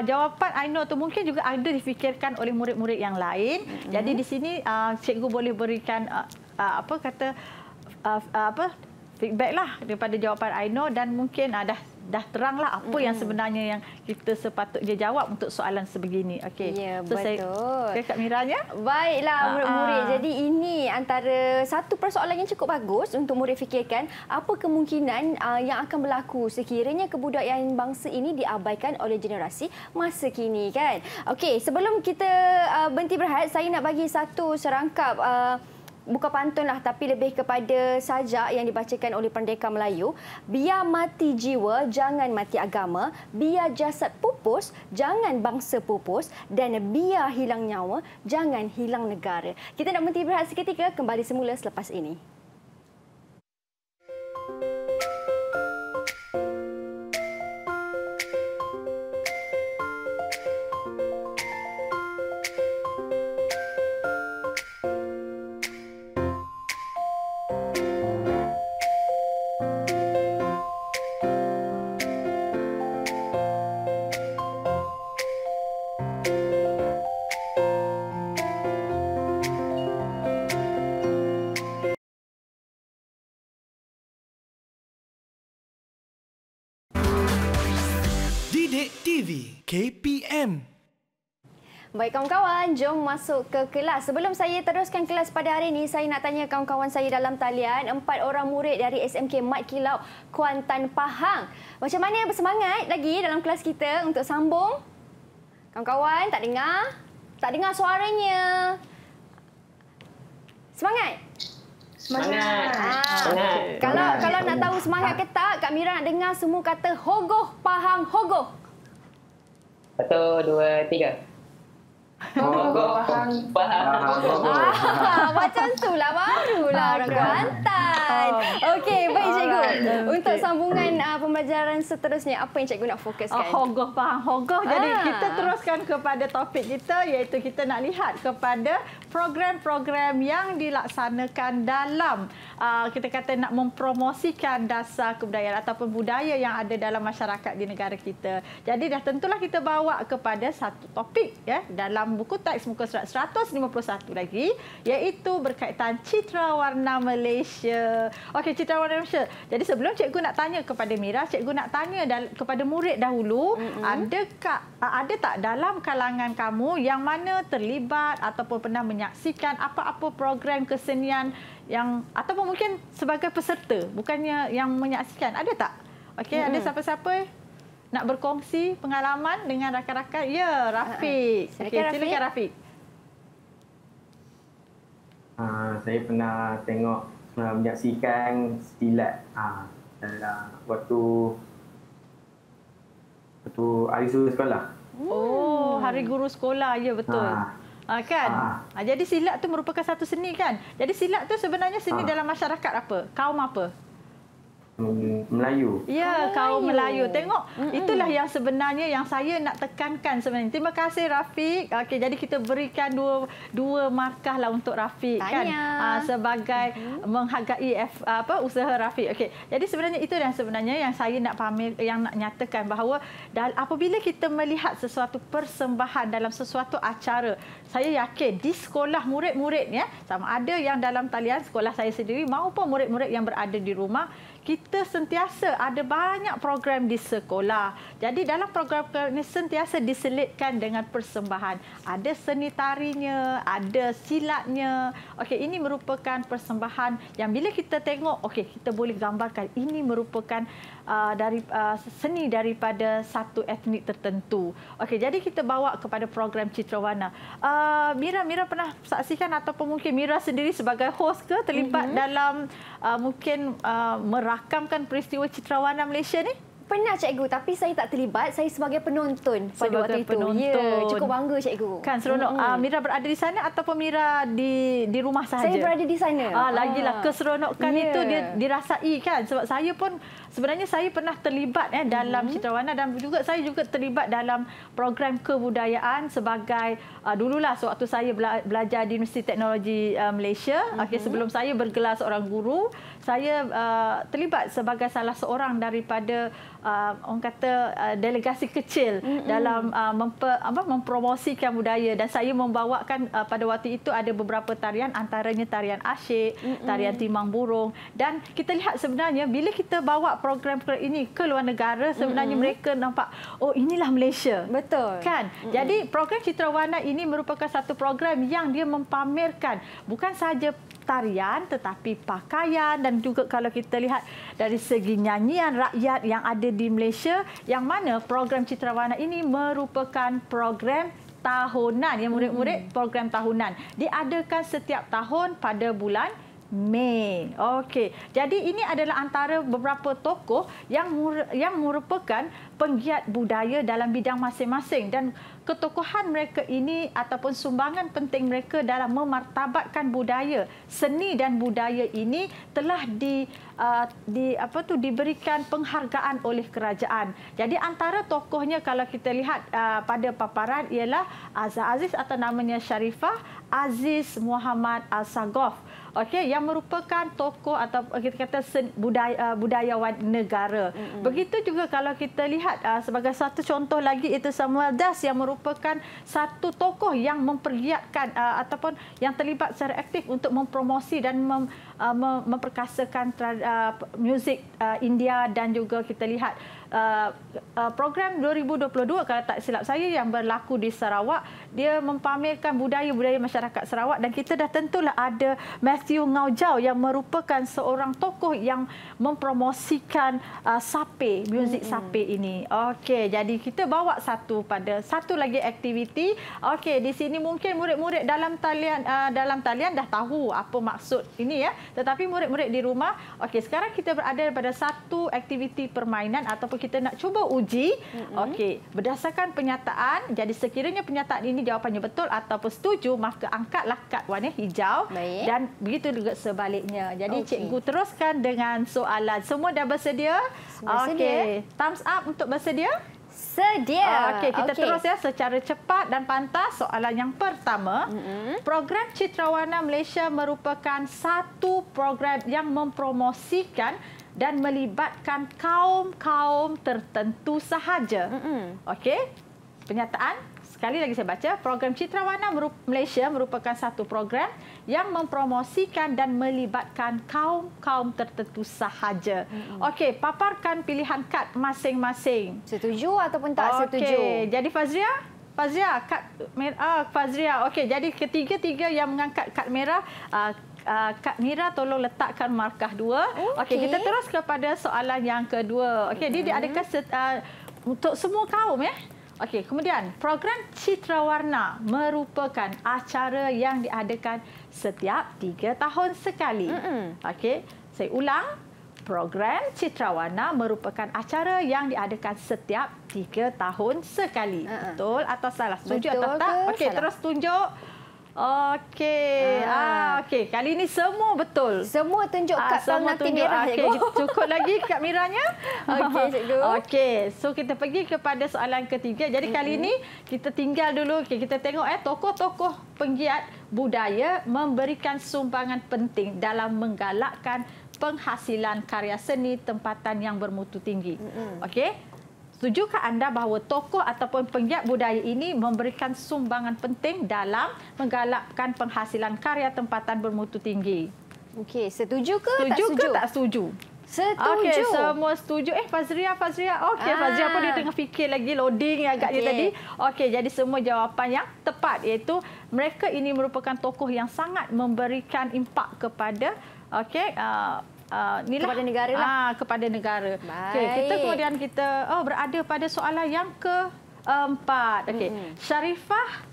jawapan Ainur tu mungkin juga ada difikirkan oleh murid-murid yang lain. Jadi di sini cikgu boleh berikan feedback lah daripada jawapan Ainur dan mungkin dah teranglah apa yang sebenarnya yang kita sepatutnya jawab untuk soalan sebegini. Okey. Ya, so, betul. Kak Miranya? Baiklah murid-murid. Jadi ini antara satu persoalan yang cukup bagus untuk murid fikirkan apa kemungkinan yang akan berlaku sekiranya kebudayaan bangsa ini diabaikan oleh generasi masa kini, kan. Okey, sebelum kita berhenti berehat, saya nak bagi satu serangkap bukan pantun lah, tapi lebih kepada sajak yang dibacakan oleh Pendekar Melayu. Biar mati jiwa, jangan mati agama. Biar jasad pupus, jangan bangsa pupus. Dan biar hilang nyawa, jangan hilang negara. Kita nak berhenti berehat seketika, kembali semula selepas ini. Didik TV KPM. Baik kawan-kawan, jom masuk ke kelas. Sebelum saya teruskan kelas pada hari ini, saya nak tanya kawan-kawan saya dalam talian, 4 orang murid dari SMK Mat Kilau, Kuantan, Pahang. Macam mana bersemangat lagi dalam kelas kita untuk sambung? Kawan-kawan, tak dengar? Tak dengar suaranya. Semangat? Semangat. Kalau nak tahu semangat ke tak, Kak Mira nak dengar semua kata hogoh, Pahang, hogoh. 1, 2, 3. Pahang. Macam itulah, barulah orang Kuantan. Okey, baik cikgu. Untuk sambungan pembelajaran seterusnya, apa yang cikgu nak fokuskan? Hogoh, Pahang, hogoh. Jadi kita teruskan kepada topik kita, iaitu kita nak lihat kepada program-program yang dilaksanakan dalam kita kata nak mempromosikan dasar kebudayaan ataupun budaya yang ada dalam masyarakat di negara kita. Jadi dah tentulah kita bawa kepada satu topik ya dalam buku teks muka surat 151 lagi, iaitu berkaitan citra warna Malaysia. Okey, citra warna Malaysia. Jadi sebelum cikgu nak tanya kepada Mira, cikgu nak tanya kepada murid dahulu, ada tak dalam kalangan kamu yang mana terlibat ataupun pernah menyaksikan apa-apa program kesenian yang ataupun mungkin sebagai peserta, bukannya yang menyaksikan, ada tak? Okey, ada siapa-siapa nak berkongsi pengalaman dengan rakan-rakan? Ya, Rafiq. Silakan Rafiq. Saya pernah menyaksikan silat dalam waktu hari guru sekolah. Oh, hari guru sekolah. Ya, betul. Kan? Jadi silat tu merupakan satu seni kan? Jadi silat tu sebenarnya seni dalam masyarakat apa? Kaum apa? Melayu. Ya, kaum Melayu. Tengok, itulah yang sebenarnya yang saya nak tekankan sebenarnya. Terima kasih Rafiq. Okey, jadi kita berikan dua markah lah untuk Rafiq kan, sebagai menghargai usaha Rafiq. Okey, jadi sebenarnya itu yang sebenarnya yang saya nak pamer, yang nak nyatakan bahawa apabila kita melihat sesuatu persembahan dalam sesuatu acara, saya yakin di sekolah murid-murid ya, sama ada yang dalam talian sekolah saya sendiri maupun murid-murid yang berada di rumah, kita sentiasa ada banyak program di sekolah. Jadi dalam program ini sentiasa diselitkan dengan persembahan. Ada seni tarinya, ada silatnya. Okey, ini merupakan persembahan yang bila kita tengok, okey, kita boleh gambarkan ini merupakan seni daripada satu etnik tertentu. Okey, jadi kita bawa kepada program citra warna. Mira pernah saksikan ataupun mungkin Mira sendiri sebagai host ke terlibat dalam mungkin merakamkan peristiwa citra warna Malaysia ni? Pernah cikgu, tapi saya tak terlibat. Saya sebagai penonton pada waktu itu. Ya, cukup bangga cikgu. Kan seronok. Mira berada di sana ataupun Mira di rumah sahaja? Saya berada di sana. Lagilah keseronokan itu dia dirasai kan. Sebab saya pun sebenarnya saya pernah terlibat dalam citra warna dan juga saya juga terlibat dalam program kebudayaan sebagai dululah sewaktu saya belajar di Universiti Teknologi Malaysia. Okey, sebelum saya bergelar seorang guru, saya terlibat sebagai salah seorang daripada orang kata delegasi kecil dalam mempromosikan budaya, dan saya membawakan pada waktu itu ada beberapa tarian, antaranya tarian asyik, tarian timang burung, dan kita lihat sebenarnya bila kita bawa program ini ke luar negara, sebenarnya mereka nampak, oh inilah Malaysia. Betul. Kan? Jadi program citra warna ini merupakan satu program yang dia mempamerkan bukan sahaja tarian tetapi pakaian, dan juga kalau kita lihat dari segi nyanyian rakyat yang ada di Malaysia, yang mana program citra warna ini merupakan program tahunan, yang murid-murid program tahunan diadakan setiap tahun pada bulan Mei. Okey. Jadi ini adalah antara beberapa tokoh yang merupakan penggiat budaya dalam bidang masing-masing, dan ketokohan mereka ini ataupun sumbangan penting mereka dalam memartabatkan budaya, seni dan budaya ini telah diberikan penghargaan oleh kerajaan. Jadi antara tokohnya kalau kita lihat pada paparan ialah Azhar Aziz atau namanya Sharifah Aziz Muhammad Al-Sagof. Okey, yang merupakan tokoh atau kita kata budayawan negara. Begitu juga kalau kita lihat sebagai satu contoh lagi, itu Samuel Das yang merupakan satu tokoh yang mempergiatkan ataupun yang terlibat secara aktif untuk mempromosi dan memperkasakan muzik India dan juga kita lihat program 2022 kalau tak silap saya yang berlaku di Sarawak, dia mempamerkan budaya-budaya masyarakat Sarawak dan kita dah tentulah ada Matthew Ngau Jau yang merupakan seorang tokoh yang mempromosikan sape, muzik sape ini. Okey, jadi kita bawa satu lagi aktiviti. Okey, di sini mungkin murid-murid dalam talian dah tahu apa maksud ini ya. Tetapi murid-murid di rumah, okey, sekarang kita berada pada satu aktiviti permainan ataupun kita nak cuba uji. Okey, berdasarkan penyataan, jadi sekiranya penyataan ini jawapannya betul ataupun setuju, maka angkatlah kad warna hijau. Baik. Dan begitu juga sebaliknya. Jadi cikgu teruskan dengan soalan. Semua dah bersedia? Okey, thumbs up untuk bersedia? Sedia. Okey, kita terus ya secara cepat dan pantas. Soalan yang pertama, program Citrawarna Malaysia merupakan satu program yang mempromosikan dan melibatkan kaum-kaum tertentu sahaja. Okey, penyataan sekali lagi saya baca. Program Citrawarna Malaysia merupakan satu program yang mempromosikan dan melibatkan kaum-kaum tertentu sahaja. Okey, paparkan pilihan kad masing-masing. Setuju ataupun tak setuju? Okey, jadi Fazria, kad merah. Fazria, okey, jadi ketiga-tiga yang mengangkat kad merah, Kak Mira tolong letakkan markah 2. Okey, kita terus kepada soalan yang kedua. Okey, dia diadakan untuk semua kaum ya. Okey, kemudian program Citrawarna merupakan acara yang diadakan setiap 3 tahun sekali. Okey, saya ulang. Program Citrawarna merupakan acara yang diadakan setiap 3 tahun sekali. Betul atau salah? Setuju atau tak? Okey, terus tunjuk. Okey. Okey, kali ini semua betul. Semua tunjuk kad penalti merah. Okey, cukup lagi kad merahnya. Okey, cikgu. Okey, so kita pergi kepada soalan ketiga. Jadi kali ini kita tinggal dulu. Okey, kita tengok tokoh-tokoh penggiat budaya memberikan sumbangan penting dalam menggalakkan penghasilan karya seni tempatan yang bermutu tinggi. Okey. Setujukah anda bahawa tokoh ataupun penggiat budaya ini memberikan sumbangan penting dalam menggalakkan penghasilan karya tempatan bermutu tinggi? Okey, setuju ke tak setuju? setuju? Ke tak setuju? Setuju. Okey, semua setuju. Fazria. Okey, Fazria pun dia tengah fikir lagi loading agaknya tadi. Okey, jadi semua jawapan yang tepat iaitu mereka ini merupakan tokoh yang sangat memberikan impak kepada kepada negara lah. Kepada negara. Okey, kita kemudian berada pada soalan yang keempat. Okey, Sharifah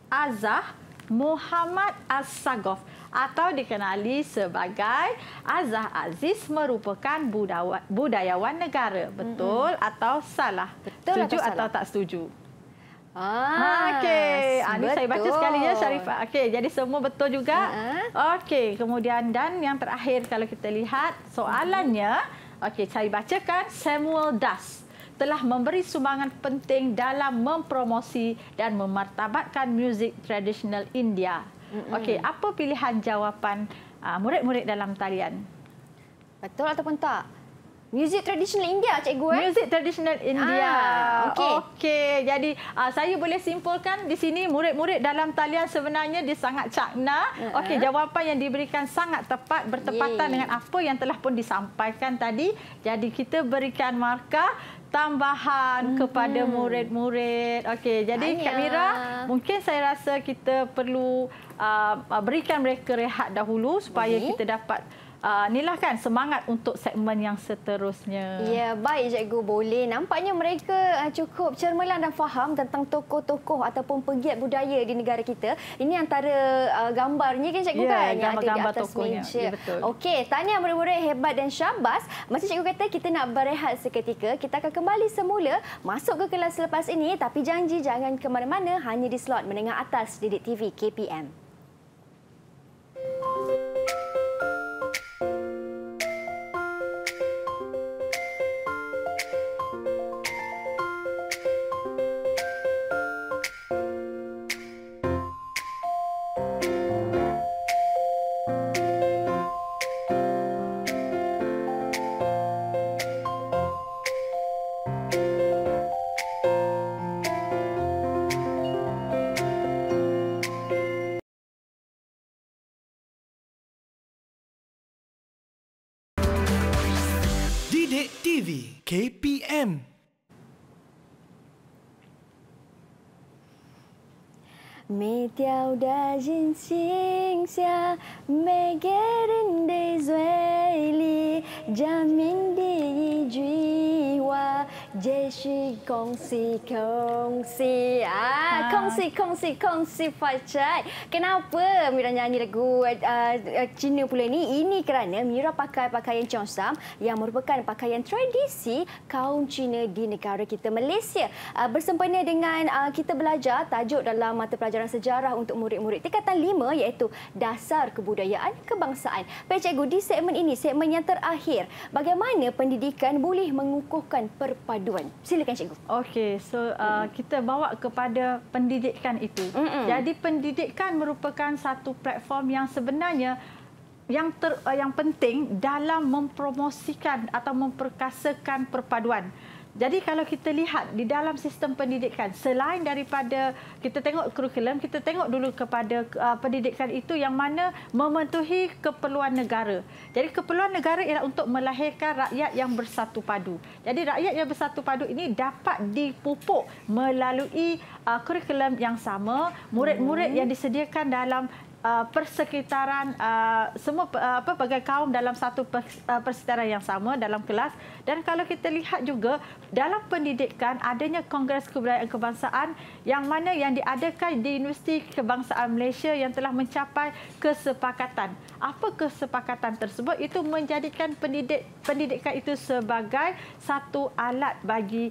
Azah Muhammad As-Sagof atau dikenali sebagai Azah Aziz merupakan budayawan negara. Betul atau salah? Betul setuju atau tak setuju? Okey. Ini saya baca sekali ya Sharifah. Okey, jadi semua betul juga. Okey, kemudian dan yang terakhir kalau kita lihat soalannya, okey, saya bacakan. Samuel Das telah memberi sumbangan penting dalam mempromosi dan memartabatkan muzik tradisional India. Okey, apa pilihan jawapan murid-murid dalam talian? Betul ataupun tak? Muzik tradisional India, cikgu. Muzik tradisional India. Okey. Jadi saya boleh simpulkan di sini murid-murid dalam talian sebenarnya dia sangat cakna. Okey, jawapan yang diberikan sangat tepat, bertepatan dengan apa yang telah pun disampaikan tadi. Jadi kita berikan markah tambahan kepada murid-murid. Okey, jadi Kak Mira, mungkin saya rasa kita perlu berikan mereka rehat dahulu supaya kita dapat inilah kan semangat untuk segmen yang seterusnya. Ya, baik cikgu, boleh. Nampaknya mereka cukup cermelan dan faham tentang tokoh-tokoh ataupun penggiat budaya di negara kita. Ini antara gambarnya kan cikgu kan yang ada di atas tokohnya. meja. Ya, betul. Okey, tahniah murid-murid hebat dan syabas. Macam cikgu kata, kita nak berehat seketika. Kita akan kembali semula masuk ke kelas selepas ini, tapi janji jangan ke mana-mana, hanya di slot menengah atas Didik TV KPM. KPM. Mê theo đa dinh sinh xa mê ghé đến đây duy ly gia minh đi duy hoa dễ suy kongsi kongsi Fajai. Kenapa Mira nyanyi lagu Cina pula ni? Ini kerana Mira pakai pakaian Cheongsam yang merupakan pakaian tradisi kaum Cina di negara kita Malaysia. Bersempena dengan kita belajar tajuk dalam mata pelajaran sejarah untuk murid-murid tingkatan 5 iaitu Dasar Kebudayaan Kebangsaan. Baik cikgu, di segmen ini, segmen yang terakhir, bagaimana pendidikan boleh mengukuhkan perpaduan? Silakan cikgu. Okey, so kita bawa kepada pendidikan itu. Jadi pendidikan merupakan satu platform yang sebenarnya yang penting dalam mempromosikan atau memperkasakan perpaduan. Jadi kalau kita lihat di dalam sistem pendidikan, selain daripada kita tengok kurikulum, kita tengok dulu kepada pendidikan itu yang mana memenuhi keperluan negara. Jadi keperluan negara ialah untuk melahirkan rakyat yang bersatu padu. Jadi rakyat yang bersatu padu ini dapat dipupuk melalui kurikulum yang sama, murid-murid yang disediakan dalam persekitaran semua pelbagai kaum dalam satu persekitaran yang sama dalam kelas. Dan kalau kita lihat juga dalam pendidikan adanya Kongres Kebudayaan Kebangsaan yang mana yang diadakan di Universiti Kebangsaan Malaysia yang telah mencapai kesepakatan. Apa kesepakatan tersebut? Itu menjadikan pendidikan itu sebagai satu alat bagi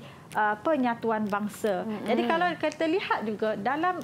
penyatuan bangsa. Jadi kalau kita lihat juga dalam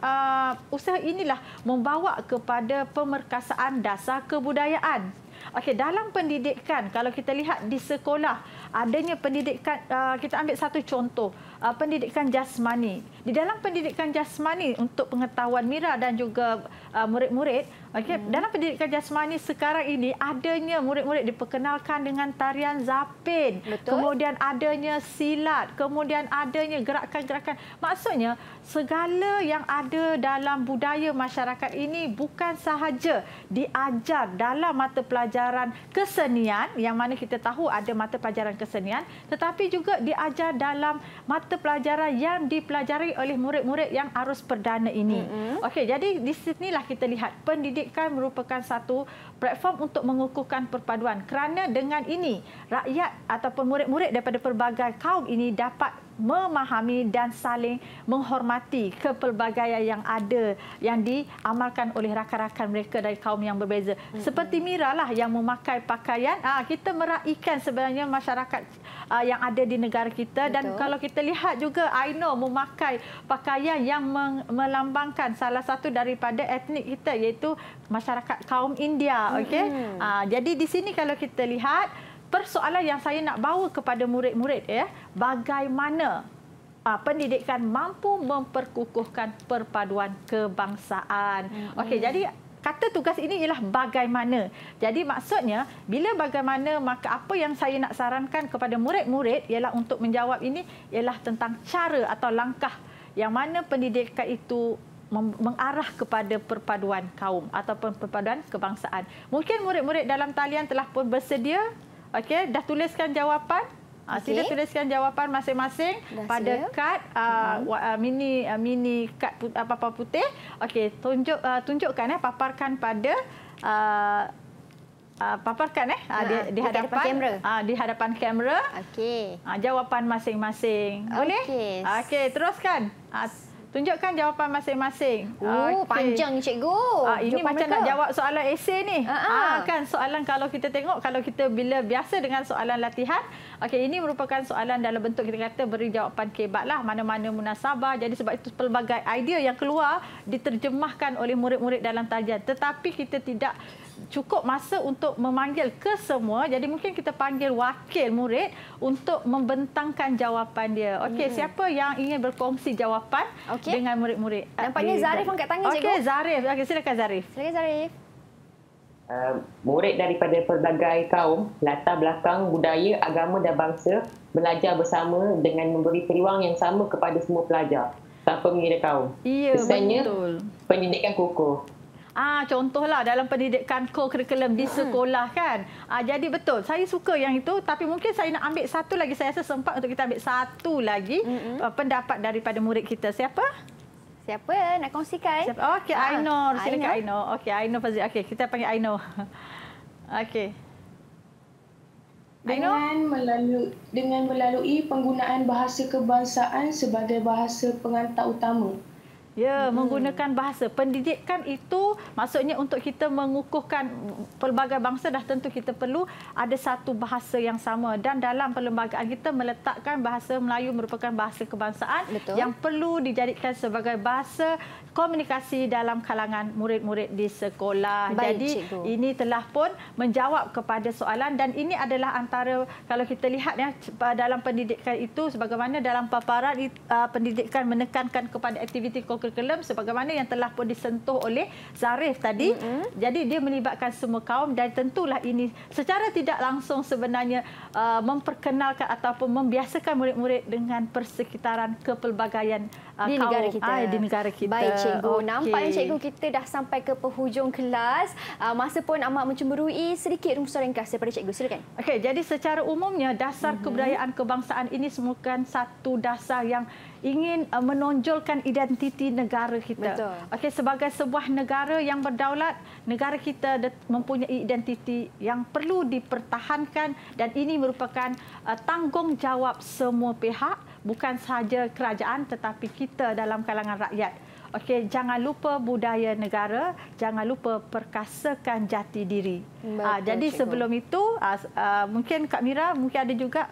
usaha inilah membawa kepada pemerkasaan dasar kebudayaan. Okey, dalam pendidikan kalau kita lihat di sekolah adanya pendidikan, kita ambil satu contoh, pendidikan jasmani. Di dalam pendidikan jasmani untuk pengetahuan Mira dan juga murid-murid, okey, dalam pendidikan jasmani sekarang ini adanya murid-murid diperkenalkan dengan tarian zapin. Betul. Kemudian adanya silat, kemudian adanya gerakan-gerakan. Maksudnya segala yang ada dalam budaya masyarakat ini bukan sahaja diajar dalam mata pelajaran kesenian, yang mana kita tahu ada mata pelajaran kesenian, tetapi juga diajar dalam mata pelajaran yang dipelajari oleh murid-murid yang arus perdana ini. Okey, jadi di sinilah kita lihat pendidikan merupakan satu platform untuk mengukuhkan perpaduan, kerana dengan ini rakyat ataupun murid-murid daripada pelbagai kaum ini dapat memahami dan saling menghormati kepelbagaian yang ada yang diamalkan oleh rakan-rakan mereka dari kaum yang berbeza. Seperti Mira lah yang memakai pakaian, kita meraihkan sebenarnya masyarakat yang ada di negara kita. Dan kalau kita lihat juga Aino memakai pakaian yang melambangkan salah satu daripada etnik kita, iaitu masyarakat kaum India. Okey. Jadi di sini kalau kita lihat persoalan yang saya nak bawa kepada murid-murid, bagaimana pendidikan mampu memperkukuhkan perpaduan kebangsaan. Okey, jadi kata tugas ini ialah bagaimana. Jadi maksudnya bila bagaimana, maka apa yang saya nak sarankan kepada murid-murid ialah untuk menjawab ini ialah tentang cara atau langkah yang mana pendidikan itu mengarah kepada perpaduan kaum ataupun perpaduan kebangsaan. Mungkin murid-murid dalam talian telah pun bersedia. Okey, dah tuliskan jawapan. Sila tuliskan jawapan masing-masing pada kad mini kad papan putih. Okey, tunjukkan paparkan pada paparkan di hadapan kamera. Di hadapan kamera. Okey. Jawapan masing-masing. Boleh? Okey, teruskan. Tunjukkan jawapan masing-masing. Panjang ni cikgu. Ini macam nak jawab soalan esei ni. Kan soalan kalau kita tengok, kalau kita bila biasa dengan soalan latihan, okey, ini merupakan soalan dalam bentuk kita kata beri jawapan kebat lah, mana-mana munasabah. Jadi sebab itu pelbagai idea yang keluar diterjemahkan oleh murid-murid dalam talian. Tetapi kita tidak cukup masa untuk memanggil ke semua. Jadi mungkin kita panggil wakil murid untuk membentangkan jawapan dia. Okey, siapa yang ingin berkongsi jawapan dengan murid-murid? Nampaknya Zarif angkat tangan, cikgu. Okey, Zarif. Okey, silakan Zarif. Silakan Zarif. Murid daripada pelbagai kaum, latar belakang, budaya, agama dan bangsa belajar bersama dengan memberi peluang yang sama kepada semua pelajar tanpa mengira kaum. Ya, Pesannya, betul. pendidikan kukuh. Contohlah dalam pendidikan co-curriculum di sekolah kan. Jadi betul, saya suka yang itu, tapi mungkin saya nak ambil satu lagi. Saya rasa sempat untuk kita ambil satu lagi pendapat daripada murid kita. Siapa nak kongsikan? Okey, Ainur. Silakan Ainur. Okey, Ainur Fazil. Okey, kita panggil Ainur. Okey. Dengan melalui penggunaan bahasa kebangsaan sebagai bahasa pengantar utama. Ya, menggunakan bahasa. Pendidikan itu maksudnya untuk kita mengukuhkan pelbagai bangsa, dah tentu kita perlu ada satu bahasa yang sama. Dan dalam perlembagaan kita meletakkan bahasa Melayu merupakan bahasa kebangsaan. Betul. Yang perlu dijadikan sebagai bahasa komunikasi dalam kalangan murid-murid di sekolah. Baik, jadi cikgu. Ini telah pun menjawab kepada soalan, dan ini adalah antara, kalau kita lihat ya, dalam pendidikan itu sebagaimana dalam paparan pendidikan menekankan kepada aktiviti curriculum sebagaimana yang telah pun disentuh oleh Zarif tadi. Jadi dia melibatkan semua kaum, dan tentulah ini secara tidak langsung sebenarnya memperkenalkan ataupun membiasakan murid-murid dengan persekitaran kepelbagaian di kaum negara kita. di negara kita. Baik, cikgu. Okey. Nampaknya cikgu kita dah sampai ke penghujung kelas. Masa pun amat mencemburui. Sedikit rumusan ringkas daripada cikgu. Silakan. Okey, jadi secara umumnya dasar kebudayaan kebangsaan ini merupakan satu dasar yang ingin menonjolkan identiti negara kita. Betul. Okey, sebagai sebuah negara yang berdaulat, negara kita mempunyai identiti yang perlu dipertahankan, dan ini merupakan tanggungjawab semua pihak, bukan sahaja kerajaan tetapi kita dalam kalangan rakyat. Okey, jangan lupa budaya negara, jangan lupa perkasakan jati diri. Jadi cikgu, sebelum itu mungkin Kak Mira mungkin ada juga.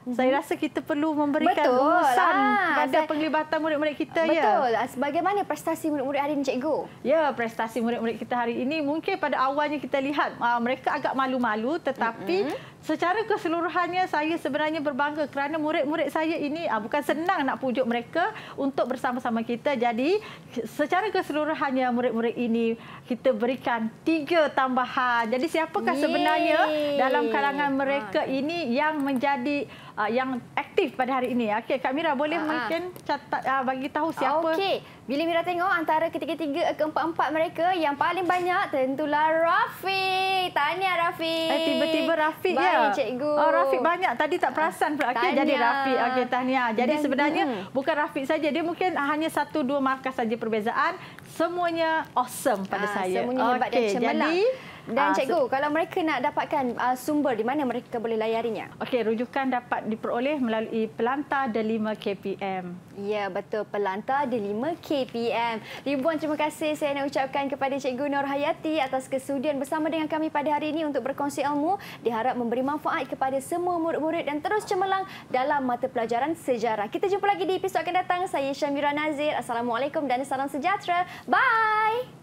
Saya rasa kita perlu memberikan rumusan kepada penglibatan murid-murid kita. Betul. Bagaimana prestasi murid-murid hari ini, cikgu? Ya, prestasi murid-murid kita hari ini mungkin pada awalnya kita lihat mereka agak malu-malu, tetapi secara keseluruhannya saya sebenarnya berbangga kerana murid-murid saya ini bukan senang nak pujuk mereka untuk bersama-sama kita. Jadi secara keseluruhannya murid-murid ini kita berikan 3 tambahan. Jadi siapakah sebenarnya dalam kalangan mereka ini yang menjadi yang aktif pada hari ini? Okey, Kak Mira boleh mungkin catat bagi tahu siapa. Okey, bila Mira tengok antara ketiga-tiga keempat-empat mereka yang paling banyak tentulah Rafiq. Tahniah Rafiq. Tiba-tiba Rafiq ya. Baik, cikgu. Rafiq banyak. Tadi tak perasan pula. Okey, jadi Rafiq. Okey, tahniah. Jadi sebenarnya bukan Rafiq saja, dia mungkin hanya 1-2 markah saja perbezaan. Semuanya awesome pada saya. Semuanya hebat dan cemerlang. Dan cikgu, kalau mereka nak dapatkan sumber, di mana mereka boleh layarinya? Okey, rujukan dapat diperoleh melalui Pelantar Delima KPM. Ya, betul. Pelantar Delima KPM. Ribuan terima kasih saya nak ucapkan kepada Cikgu Nur Hayati atas kesudian bersama dengan kami pada hari ini untuk berkongsi ilmu. Diharap memberi manfaat kepada semua murid-murid dan terus cemerlang dalam mata pelajaran sejarah. Kita jumpa lagi di episod akan datang. Saya Syamira Nazir. Assalamualaikum dan salam sejahtera. Bye!